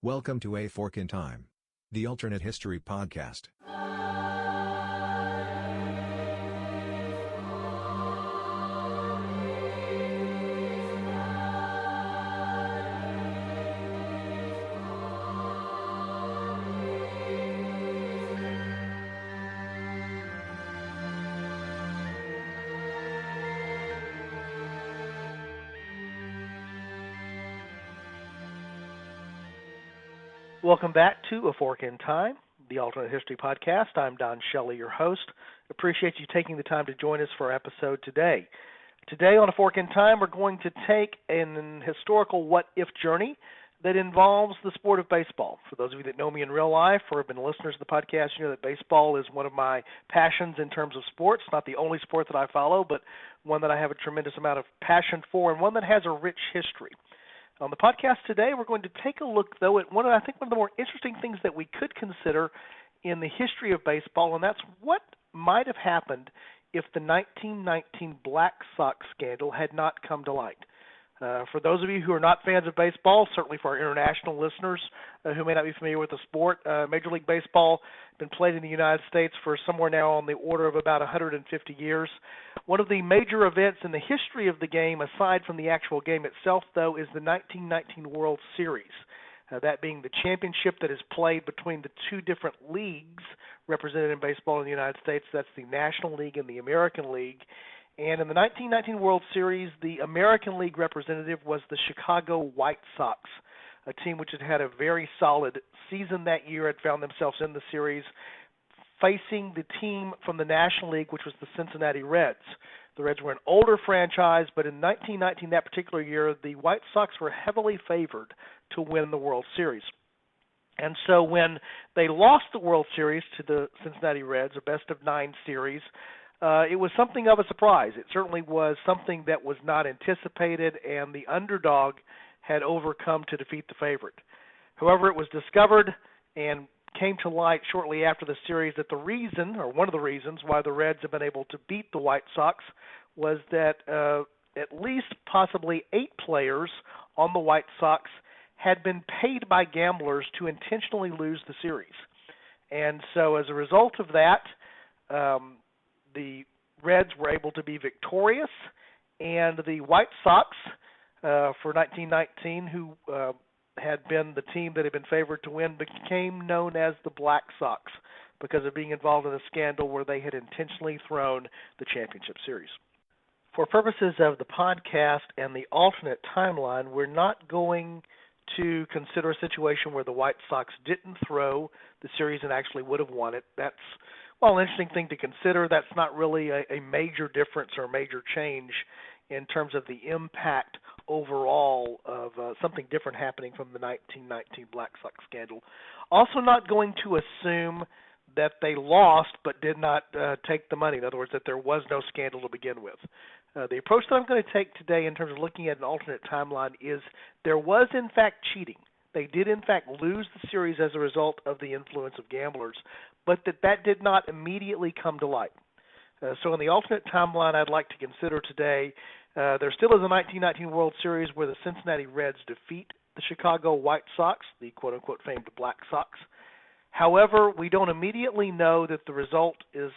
Welcome to A Fork in Time, the alternate history podcast. Welcome back to A Fork in Time, the alternate history podcast. I'm Don Shelley, your host. Appreciate you taking the time to join us for our episode today. Today on A Fork in Time, we're going to take an historical what-if journey that involves the sport of baseball. For those of you that know me in real life or have been listeners to the podcast, you know that baseball is one of my passions in terms of sports. Not the only sport that I follow, but one that I have a tremendous amount of passion for and one that has a rich history. On the podcast today, we're going to take a look, though, at one of the more interesting things that we could consider in the history of baseball, and that's what might have happened if the 1919 Black Sox Scandal had not come to light. For those of you who are not fans of baseball, certainly for our international listeners who may not be familiar with the sport, Major League Baseball has been played in the United States for somewhere now on the order of about 150 years. One of the major events in the history of the game, aside from the actual game itself, though, is the 1919 World Series. That being the championship that is played between the two different leagues represented in baseball in the United States. That's the National League and the American League. And in the 1919 World Series, the American League representative was the Chicago White Sox, a team which had had a very solid season that year, had found themselves in the series, facing the team from the National League, which was the Cincinnati Reds. The Reds were an older franchise, but in 1919, that particular year, the White Sox were heavily favored to win the World Series. And so when they lost the World Series to the Cincinnati Reds, a best-of-9 series, it was something of a surprise. It certainly was something that was not anticipated, and the underdog had overcome to defeat the favorite. However, it was discovered and came to light shortly after the series that the reason, or one of the reasons, why the Reds have been able to beat the White Sox was that at least possibly 8 players on the White Sox had been paid by gamblers to intentionally lose the series. And so as a result of that, the Reds were able to be victorious, and the White Sox for 1919, who had been the team that had been favored to win, became known as the Black Sox because of being involved in a scandal where they had intentionally thrown the championship series. For purposes of the podcast and the alternate timeline, we're not going to consider a situation where the White Sox didn't throw the series and actually would have won it. That's an interesting thing to consider. That's not really a major difference or a major change in terms of the impact overall of something different happening from the 1919 Black Sox Scandal. Also not going to assume that they lost but did not take the money. In other words, that there was no scandal to begin with. The approach that I'm going to take today in terms of looking at an alternate timeline is there was, in fact, cheating. They did, in fact, lose the series as a result of the influence of gamblers, but that did not immediately come to light. So in the alternate timeline I'd like to consider today, there still is a 1919 World Series where the Cincinnati Reds defeat the Chicago White Sox, the quote-unquote famed Black Sox. However, we don't immediately know that the result is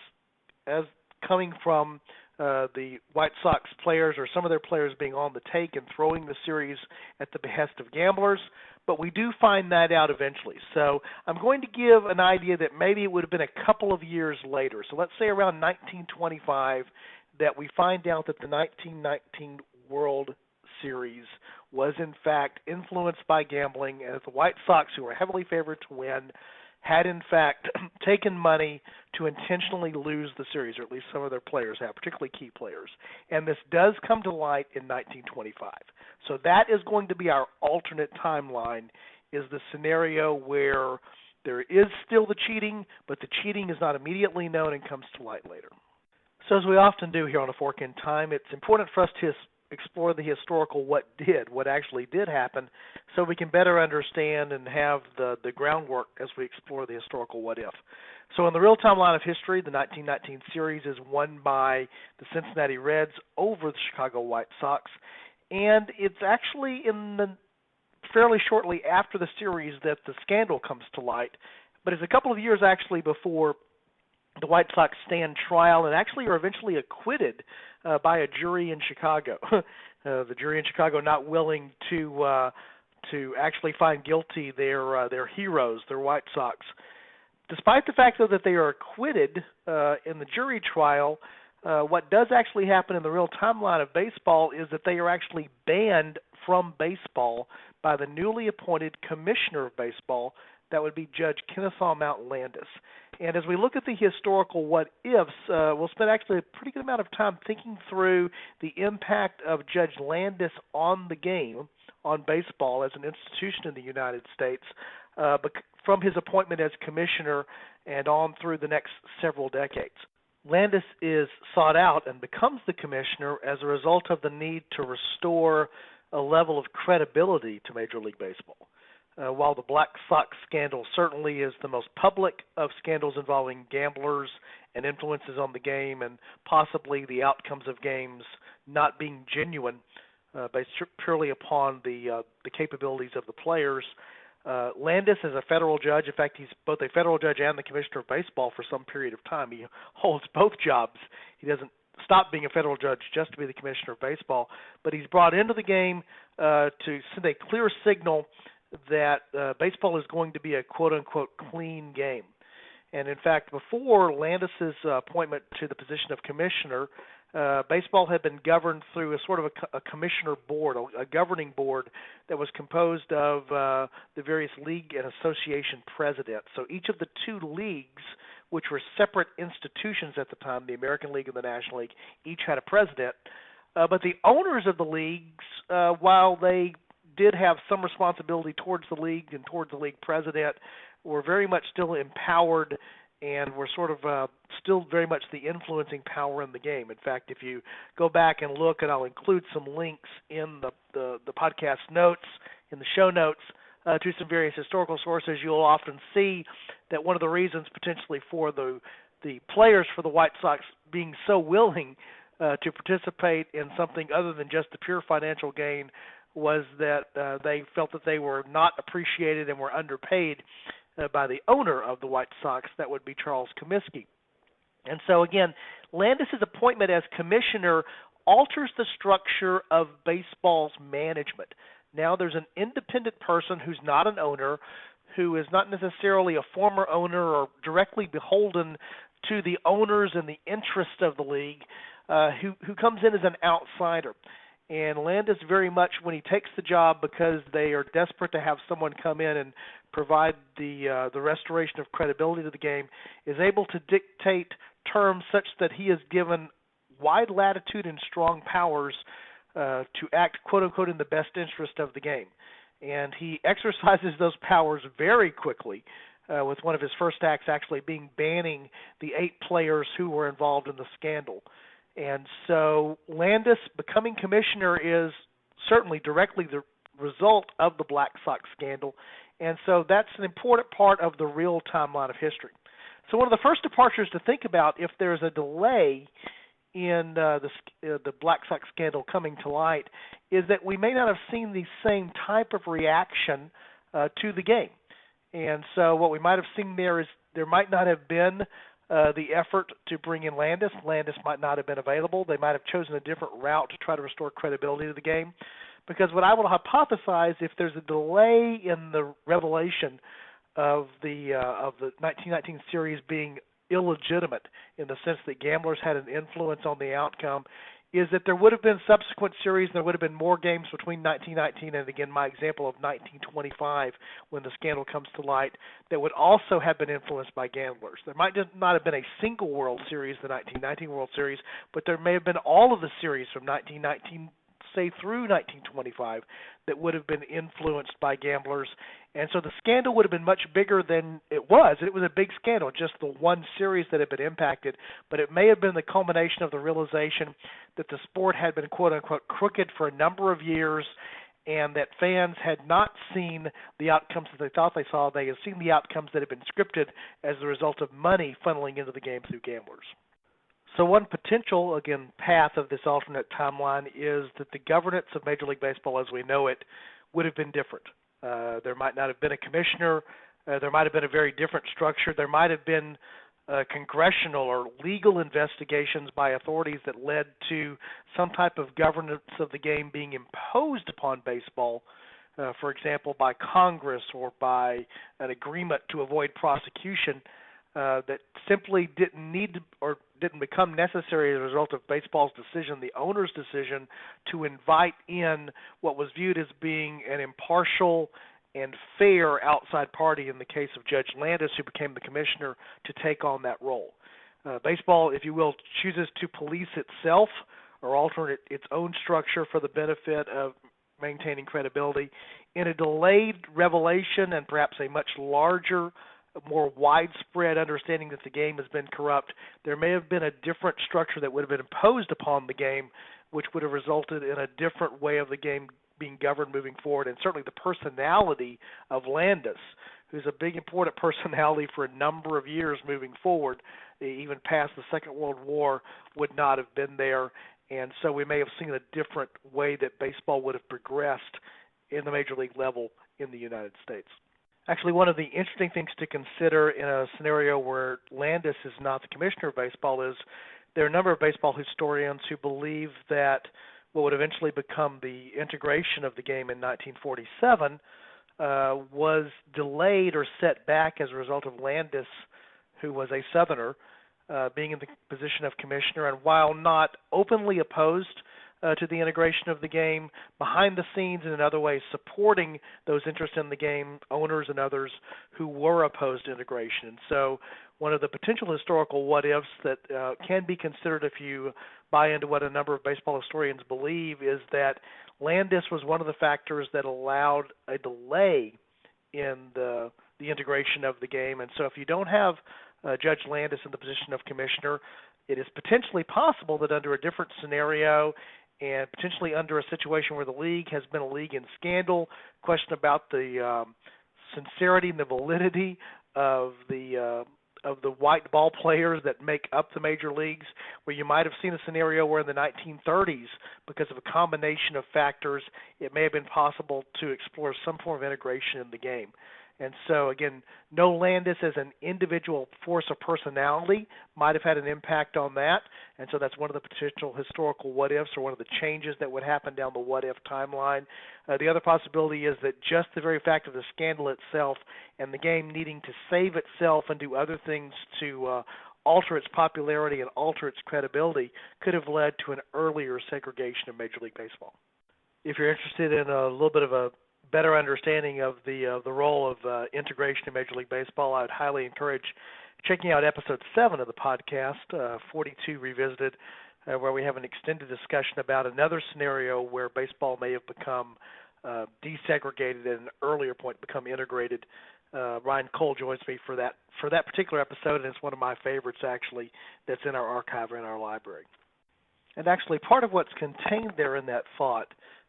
as coming from the White Sox players or some of their players being on the take and throwing the series at the behest of gamblers, but we do find that out eventually. So I'm going to give an idea that maybe it would have been a couple of years later. So let's say around 1925 that we find out that the 1919 World Series was in fact influenced by gambling, and that the White Sox, who were heavily favored to win, had in fact taken money to intentionally lose the series, or at least some of their players have, particularly key players. And this does come to light in 1925. So that is going to be our alternate timeline, is the scenario where there is still the cheating, but the cheating is not immediately known and comes to light later. So as we often do here on A Fork in Time, it's important for us to explore the historical what actually did happen, so we can better understand and have the groundwork as we explore the historical what if. So in the real timeline of history, the 1919 series is won by the Cincinnati Reds over the Chicago White Sox, and it's actually in the fairly shortly after the series that the scandal comes to light, but it's a couple of years actually before the White Sox stand trial and actually are eventually acquitted by a jury in Chicago. The jury in Chicago not willing to actually find guilty their heroes, their White Sox. Despite the fact, though, that they are acquitted in the jury trial, what does actually happen in the real timeline of baseball is that they are actually banned from baseball by the newly appointed commissioner of baseball. That would be Judge Kennesaw Mountain Landis. And as we look at the historical what-ifs, we'll spend actually a pretty good amount of time thinking through the impact of Judge Landis on the game, on baseball as an institution in the United States, from his appointment as commissioner and on through the next several decades. Landis is sought out and becomes the commissioner as a result of the need to restore a level of credibility to Major League Baseball. While the Black Sox scandal certainly is the most public of scandals involving gamblers and influences on the game and possibly the outcomes of games not being genuine based purely upon the capabilities of the players, Landis is a federal judge. In fact, he's both a federal judge and the commissioner of baseball for some period of time. He holds both jobs. He doesn't stop being a federal judge just to be the commissioner of baseball, but he's brought into the game to send a clear signal that baseball is going to be a quote-unquote clean game. And in fact, before Landis's appointment to the position of commissioner, baseball had been governed through a sort of a commissioner board, a governing board that was composed of the various league and association presidents. So each of the two leagues, which were separate institutions at the time, the American League and the National League, each had a president. But the owners of the leagues, while they did have some responsibility towards the league and towards the league president, were very much still empowered and were sort of still very much the influencing power in the game. In fact, if you go back and look, and I'll include some links in the podcast notes, in the show notes, to some various historical sources, you'll often see that one of the reasons potentially for the players for the White Sox being so willing to participate in something other than just the pure financial gain was that they felt that they were not appreciated and were underpaid by the owner of the White Sox. That would be Charles Comiskey. And so again, Landis's appointment as commissioner alters the structure of baseball's management. Now there's an independent person who's not an owner, who is not necessarily a former owner or directly beholden to the owners and the interest of the league, who comes in as an outsider. And Landis very much, when he takes the job because they are desperate to have someone come in and provide the restoration of credibility to the game, is able to dictate terms such that he is given wide latitude and strong powers to act, quote-unquote, in the best interest of the game. And he exercises those powers very quickly, with one of his first acts actually being banning the 8 players who were involved in the scandal. And so Landis becoming commissioner is certainly directly the result of the Black Sox scandal, and so that's an important part of the real timeline of history. So one of the first departures to think about if there's a delay in the Black Sox scandal coming to light is that we may not have seen the same type of reaction to the game. And so what we might have seen there is there might not have been the effort to bring in Landis. Landis might not have been available. They might have chosen a different route to try to restore credibility to the game. Because what I will hypothesize, if there's a delay in the revelation of the 1919 series being illegitimate in the sense that gamblers had an influence on the outcome, is that there would have been subsequent series and there would have been more games between 1919 and, again, my example of 1925 when the scandal comes to light that would also have been influenced by gamblers. There might not have been a single World Series, the 1919 World Series, but there may have been all of the series from 1919 say through 1925 that would have been influenced by gamblers. And so the scandal would have been much bigger than it was. It was a big scandal, just the one series that had been impacted, but it may have been the culmination of the realization that the sport had been quote-unquote crooked for a number of years and that fans had not seen the outcomes that they thought they saw. They had seen the outcomes that had been scripted as the result of money funneling into the game through gamblers. So one potential, again, path of this alternate timeline is that the governance of Major League Baseball as we know it would have been different. There might not have been a commissioner. There might have been a very different structure. There might have been congressional or legal investigations by authorities that led to some type of governance of the game being imposed upon baseball, for example, by Congress or by an agreement to avoid prosecution that simply didn't need to, or didn't become necessary as a result of baseball's decision, the owner's decision, to invite in what was viewed as being an impartial and fair outside party in the case of Judge Landis, who became the commissioner, to take on that role. Baseball, if you will, chooses to police itself or alter its own structure for the benefit of maintaining credibility. In a delayed revelation and perhaps a much larger, more widespread understanding that the game has been corrupt, there may have been a different structure that would have been imposed upon the game, which would have resulted in a different way of the game being governed moving forward. And certainly the personality of Landis, who's a big important personality for a number of years moving forward, even past the Second World War, would not have been there. And so we may have seen a different way that baseball would have progressed in the major league level in the United States. Actually, one of the interesting things to consider in a scenario where Landis is not the commissioner of baseball is there are a number of baseball historians who believe that what would eventually become the integration of the game in 1947 was delayed or set back as a result of Landis, who was a Southerner, being in the position of commissioner, and while not openly opposed to the integration of the game, behind the scenes and in other ways supporting those interests in the game, owners and others who were opposed to integration. And so one of the potential historical what-ifs that can be considered if you buy into what a number of baseball historians believe is that Landis was one of the factors that allowed a delay in the integration of the game. And so if you don't have Judge Landis in the position of commissioner, it is potentially possible that under a different scenario and potentially under a situation where the league has been a league in scandal, question about the sincerity and the validity of the white ball players that make up the major leagues, where you might have seen a scenario where in the 1930s, because of a combination of factors, it may have been possible to explore some form of integration in the game. And so, again, no Landis as an individual force or personality might have had an impact on that. And so that's one of the potential historical what-ifs, or one of the changes that would happen down the what-if timeline. The other possibility is that just the very fact of the scandal itself and the game needing to save itself and do other things to alter its popularity and alter its credibility could have led to an earlier segregation of Major League Baseball. If you're interested in a little bit of a better understanding of the role of integration in Major League Baseball, I would highly encourage checking out episode 7 of the podcast, 42 Revisited, where we have an extended discussion about another scenario where baseball may have become desegregated at an earlier point, become integrated. Ryan Cole joins me for that particular episode, and it's one of my favorites, actually, that's in our archive or in our library. And actually, part of what's contained there in that thought,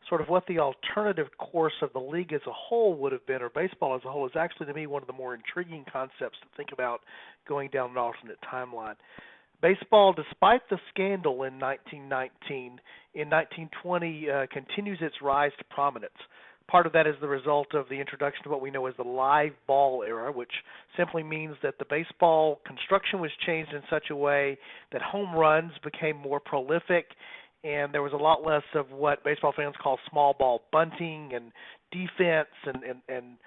sort of what the alternative course of the league as a whole would have been, or baseball as a whole, is actually, to me, one of the more intriguing concepts to think about going down an alternate timeline. Baseball, despite the scandal in 1919, in 1920 continues its rise to prominence. Part of that is the result of the introduction of what we know as the live ball era, which simply means that the baseball construction was changed in such a way that home runs became more prolific, and there was a lot less of what baseball fans call small ball bunting and defense and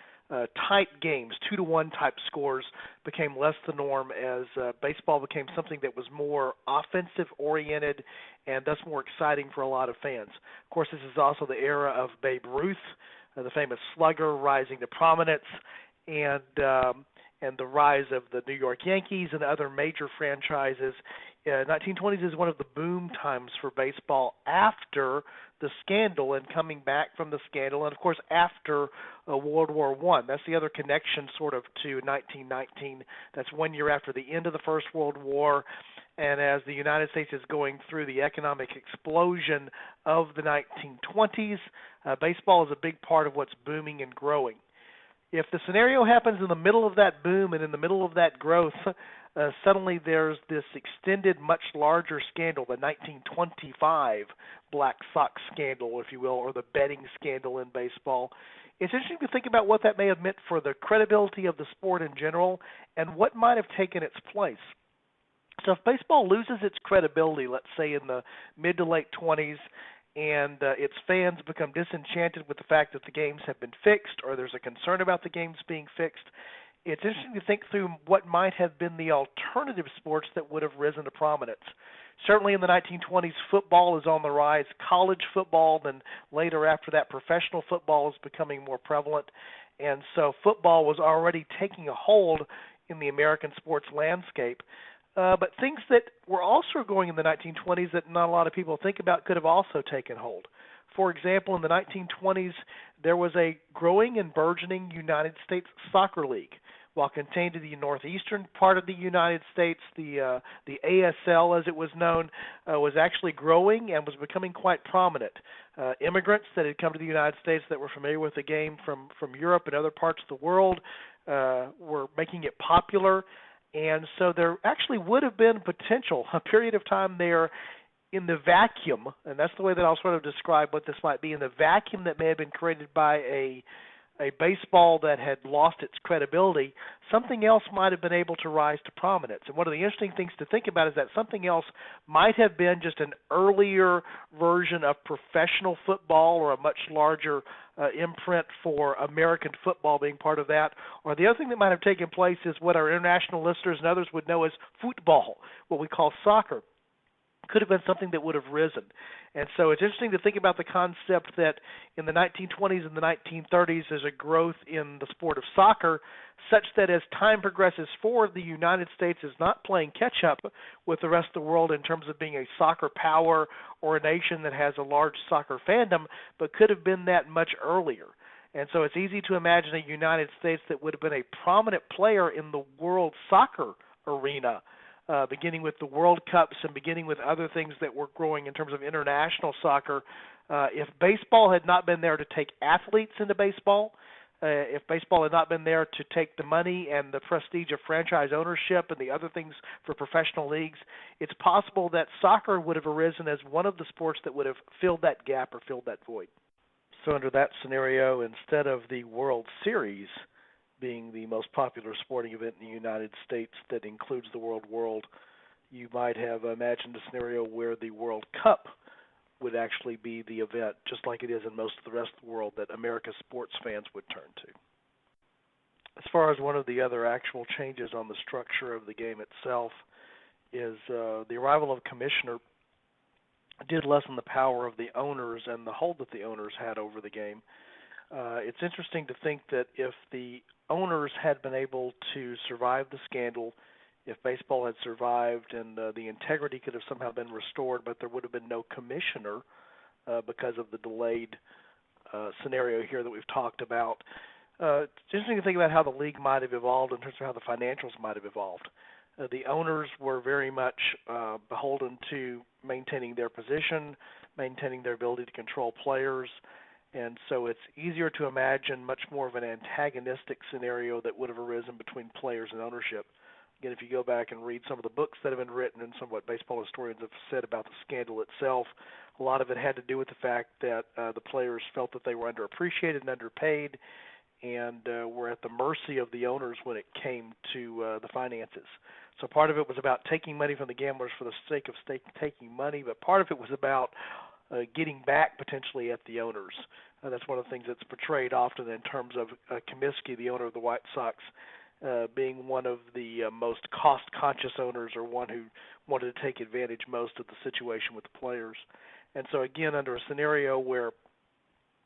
tight games, 2-to-1 type scores became less the norm as baseball became something that was more offensive oriented and thus more exciting for a lot of fans. Of course, this is also the era of Babe Ruth, the famous slugger, rising to prominence, and the rise of the New York Yankees and other major franchises. 1920s is one of the boom times for baseball after the scandal and coming back from the scandal, and of course after World War I. That's the other connection sort of to 1919. That's 1 year after the end of the First World War, and as the United States is going through the economic explosion of the 1920s, baseball is a big part of what's booming and growing. if the scenario happens in the middle of that boom and in the middle of that growth, suddenly there's this extended, much larger scandal, the 1925 Black Sox Scandal, if you will, or the betting scandal in baseball. It's interesting to think about what that may have meant for the credibility of the sport in general and what might have taken its place. So if baseball loses its credibility, let's say in the mid to late 20s, and its fans become disenchanted with the fact that the games have been fixed or there's a concern about the games being fixed, it's interesting to think through what might have been the alternative sports that would have risen to prominence. Certainly in the 1920s, football is on the rise. College football, then later after that, professional football is becoming more prevalent. And so football was already taking a hold in the American sports landscape. But things that were also going in the 1920s that not a lot of people think about could have also taken hold. For example, in the 1920s, there was a growing and burgeoning United States Soccer League. While contained in the northeastern part of the United States, the ASL, as it was known, was actually growing and was becoming quite prominent. Immigrants that had come to the United States that were familiar with the game from Europe and other parts of the world were making it popular. And so there actually would have been potential, a period of time there in the vacuum, and that's the way that I'll sort of describe what this might be, in the vacuum that may have been created by a baseball that had lost its credibility, something else might have been able to rise to prominence. And one of the interesting things to think about is that something else might have been just an earlier version of professional football or a much larger imprint for American football being part of that. Or the other thing that might have taken place is what our international listeners and others would know as football, what we call soccer. Could have been something that would have risen. And so it's interesting to think about the concept that in the 1920s and the 1930s there's a growth in the sport of soccer such that as time progresses forward, the United States is not playing catch-up with the rest of the world in terms of being a soccer power or a nation that has a large soccer fandom, but could have been that much earlier. And so it's easy to imagine a United States that would have been a prominent player in the world soccer arena, beginning with the World Cups and beginning with other things that were growing in terms of international soccer. If baseball had not been there to take athletes into baseball, if baseball had not been there to take the money and the prestige of franchise ownership and the other things for professional leagues, it's possible that soccer would have arisen as one of the sports that would have filled that gap or filled that void. So under that scenario, instead of the World Series being the most popular sporting event in the United States that includes the world, you might have imagined a scenario where the World Cup would actually be the event, just like it is in most of the rest of the world, that America's sports fans would turn to. As far as one of the other actual changes on the structure of the game itself is the arrival of a commissioner did lessen the power of the owners and the hold that the owners had over the game. It's interesting to think that if the owners had been able to survive the scandal, if baseball had survived and the integrity could have somehow been restored, but there would have been no commissioner because of the delayed scenario here that we've talked about. It's interesting to think about how the league might have evolved in terms of how the financials might have evolved. The owners were very much beholden to maintaining their position, maintaining their ability to control players, and so it's easier to imagine much more of an antagonistic scenario that would have arisen between players and ownership. Again, if you go back and read some of the books that have been written and some of what baseball historians have said about the scandal itself, a lot of it had to do with the fact that the players felt that they were underappreciated and underpaid and were at the mercy of the owners when it came to the finances. So part of it was about taking money from the gamblers for the sake of taking money, but part of it was about getting back potentially at the owners. That's one of the things that's portrayed often in terms of Comiskey, the owner of the White Sox, being one of the most cost-conscious owners, or one who wanted to take advantage most of the situation with the players. And so again, under a scenario where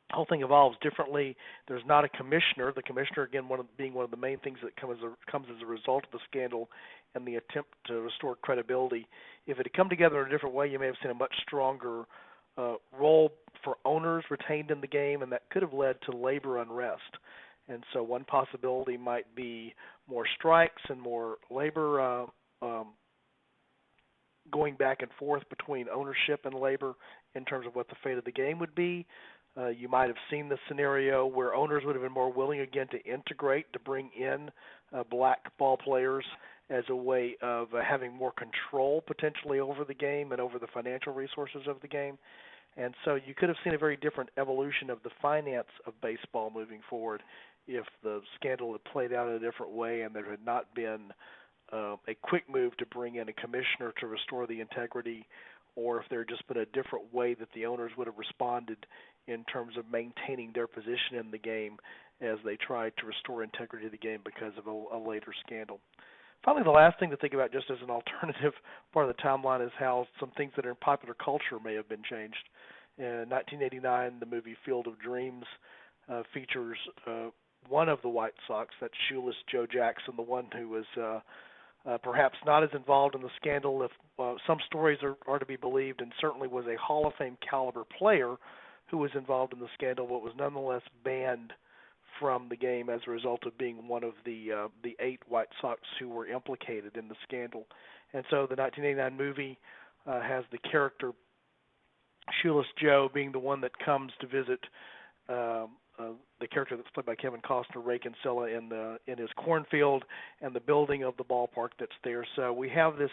the whole thing evolves differently, there's not a commissioner. The commissioner, again, being one of the main things that comes as a result of the scandal and the attempt to restore credibility. If it had come together in a different way, you may have seen a much stronger role for owners retained in the game, and that could have led to labor unrest. And so one possibility might be more strikes and more labor going back and forth between ownership and labor in terms of what the fate of the game would be. You might have seen the scenario where owners would have been more willing again to integrate, to bring in black ball players as a way of having more control potentially over the game and over the financial resources of the game. And so you could have seen a very different evolution of the finance of baseball moving forward if the scandal had played out in a different way and there had not been a quick move to bring in a commissioner to restore the integrity, or if there had just been a different way that the owners would have responded in terms of maintaining their position in the game as they tried to restore integrity of the game because of a later scandal. Finally, the last thing to think about just as an alternative part of the timeline is how some things that are in popular culture may have been changed. In 1989, the movie Field of Dreams features one of the White Sox, that's shoeless Joe Jackson, the one who was perhaps not as involved in the scandal if some stories are to be believed, and certainly was a Hall of Fame caliber player who was involved in the scandal, but was nonetheless banned from the game as a result of being one of the 8 White Sox who were implicated in the scandal. And so the 1989 movie has the character Shoeless Joe being the one that comes to visit the character that's played by Kevin Costner, Ray Kinsella, in his cornfield and the building of the ballpark that's there. So we have this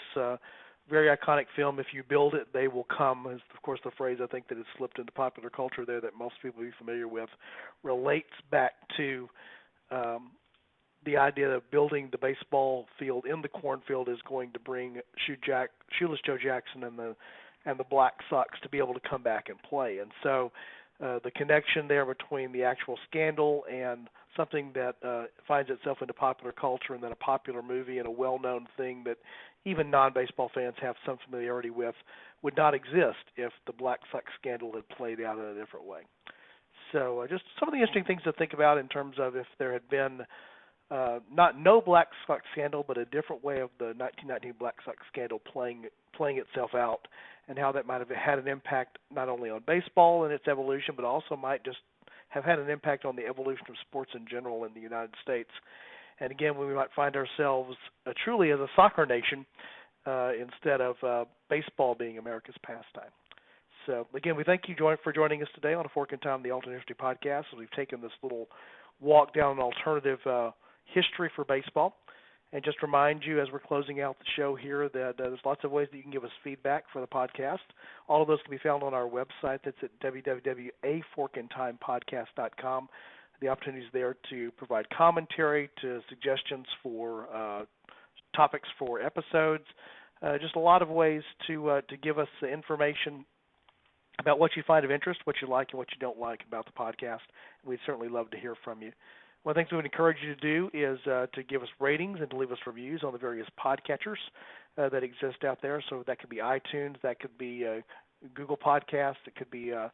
very iconic film. If you build it, they will come, is of course the phrase I think that has slipped into popular culture there that most people will be familiar with, relates back to the idea of building the baseball field in the cornfield is going to bring Shoeless Joe Jackson and the Black Sox to be able to come back and play. And so the connection there between the actual scandal and something that finds itself into popular culture and then a popular movie and a well-known thing that even non-baseball fans have some familiarity with would not exist if the Black Sox scandal had played out in a different way. So just some of the interesting things to think about in terms of if there had been no Black Sox scandal, but a different way of the 1919 Black Sox scandal playing itself out, and how that might have had an impact not only on baseball and its evolution, but also might just have had an impact on the evolution of sports in general in the United States. And again, we might find ourselves truly as a soccer nation instead of baseball being America's pastime. So again, we thank you for joining us today on A Fork in Time, the Alternate History Podcast, as we've taken this little walk down an alternative history for baseball. And just remind you as we're closing out the show here that there's lots of ways that you can give us feedback for the podcast. All of those can be found on our website. That's at www.aforkintimepodcast.com. The opportunity is there to provide commentary, to suggestions for topics for episodes, just a lot of ways to give us information about what you find of interest, what you like and what you don't like about the podcast. We'd certainly love to hear from you. One of the things we would encourage you to do is to give us ratings and to leave us reviews on the various podcatchers that exist out there. So that could be iTunes, that could be Google Podcasts, it could be the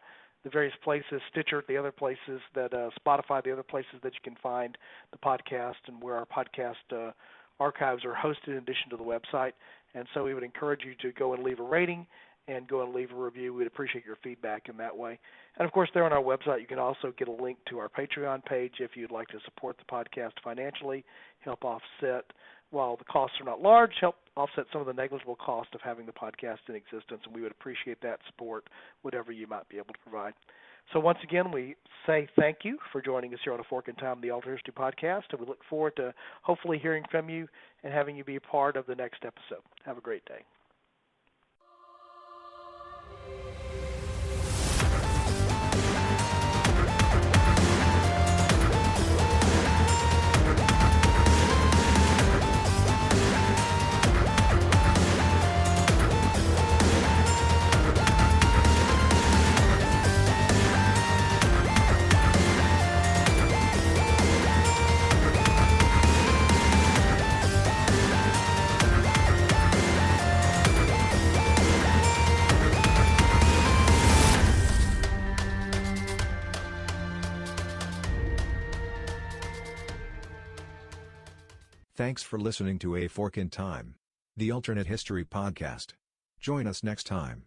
various places, Stitcher, the other places that Spotify, the other places that you can find the podcast and where our podcast archives are hosted in addition to the website. And so we would encourage you to go and leave a rating and go and leave a review. We'd appreciate your feedback in that way. And, of course, there on our website you can also get a link to our Patreon page if you'd like to support the podcast financially, help offset, while the costs are not large, help offset some of the negligible cost of having the podcast in existence, and we would appreciate that support, whatever you might be able to provide. So once again, we say thank you for joining us here on A Fork in Time, the Alternate History Podcast, and we look forward to hopefully hearing from you and having you be a part of the next episode. Have a great day. Thanks for listening to A Fork in Time, the Alternate History Podcast. Join us next time.